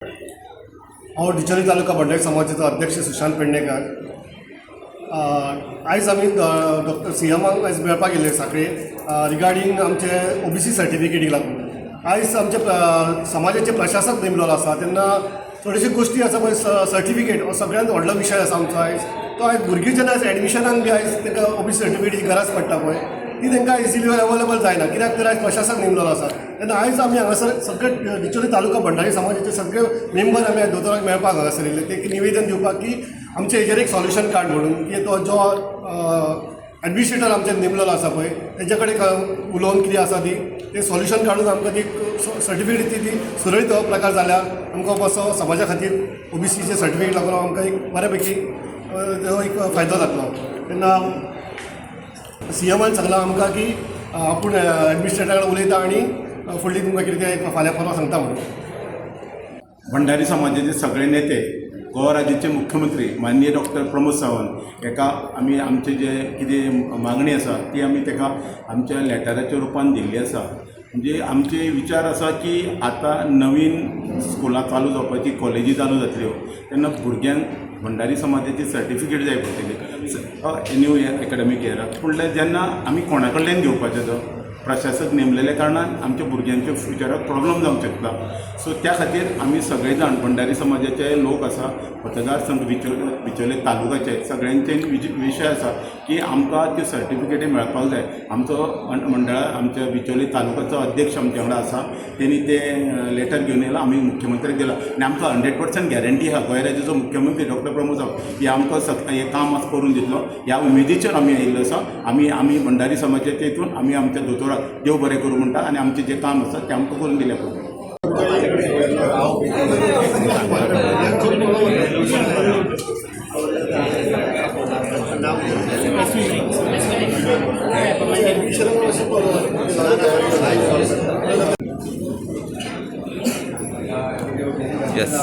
हांव डिचोली तालुका भंडारी समाजाचो अध्यक्ष सुशांत पेडणेकर. आयज आमी डॉक्टर सीएमाक आयज मेळपाक गेल्ले सांखळे रिगार्डींग आमचे ओबीसी सर्टिफिकेटीक लागून. आयज आमचे समाजाचे प्रशासक नेमलेलो आसा तेन्ना थोड्योशो गोश्टी आसा पळय सर्टिफिकेट हो सगळ्यांत व्हडलो विशय आसा आमचो आयज. तो आयज भुरगीं जेन्ना आयज एडमिशनाक बी आयज तांकां ओबीसी सर्टिफिकेटीची गरज पडटा पळय ती तांकां इजिली अवेलेबल जायना, कित्याक तर आयज प्रशासक नेमलेलो आसा. तेन्ना आयज आमी हांगासर सगळे डिचोली तालुका भंडारी समाजाचे सगळे मेंबर आमी दोतोराक मेळपाक हांगासर येयले. ते निवेदन दिवपाक की आमचे हेजेर एक सॉल्युशन काड म्हणून, की तो जो एडमिनिस्ट्रेटर आमचे नेमलेलो आसा पळय तेजे कडेन उलोवन कितें आसा ते सॉल्युशन काडून आमकां ती सर्टिफिकेट ती सुरळीत हो प्रकार जाल्यार आमकां मातसो समाजा खातीर ओबीसीचे सर्टिफिकेट लागून आमकां एक बऱ्यापैकी एक फायदो जातलो. तेन्ना सीएमान सांगलां आमकां की आपूण एडमिनिस्ट्रेटरा कडेन उलयता आनी फुडली तुमकां कितें तें फाल्यां परवां सांगता म्हणून. भंडारी समाजाचे सगळे नेते, गोवा राज्याचे मुख्यमंत्री माननीय डॉक्टर प्रमोद सावंत हेका आमी आमचे जे कितें मागणी आसा ती आमी तेका आमच्या लेटराच्या रुपान दिल्ली आसा. म्हणजे आमचे विचार आसा की आतां नवीन स्कुलां चालू जावपाची, कॉलेजी चालू जातल्यो तेन्ना भुरग्यांक भंडारी समाजाची सर्टिफिकेट जाय पडटली न्यू एकाडेमीक इयराक. पूण जेन्ना आमी कोणा कडल्यान घेवपाचो तो प्रशासक नेमलेल्या कारणान आमच्या भुरग्यांच्या फ्युचराक प्रॉब्लम जावंक शकता. सो त्या खातीर आमी सगळे जाण भंडारी समाजाचे लोक आसा, मतदारसंघ बिचोले तालुकाचे सगळ्यांचे विशय आसा की आमकां त्यो सर्टिफिकेटी मेळपाक जाय. आमचो मंडळा आमच्या बिचोले तालुकाचो अध्यक्ष आमचे वांगडा आसा, तेणी ते लेटर घेवन येयला, आमी मुख्यमंत्र्याक दिला आनी आमकां 100% गॅरंटी आहा गोंय राज्याचो मुख्यमंत्री डॉक्टर प्रमोद सावंत हे आमकां हें काम करून दितलो. ह्या उमेदीचेर आमी आयिल्लो आसा. आमी भंडारी समाजाच्या हितून आमी आमच्या दोतोराक देव बरें करूं म्हणटा आनी आमचें जें काम आसा तें आमकां करून दिल्या पडटा. Yes.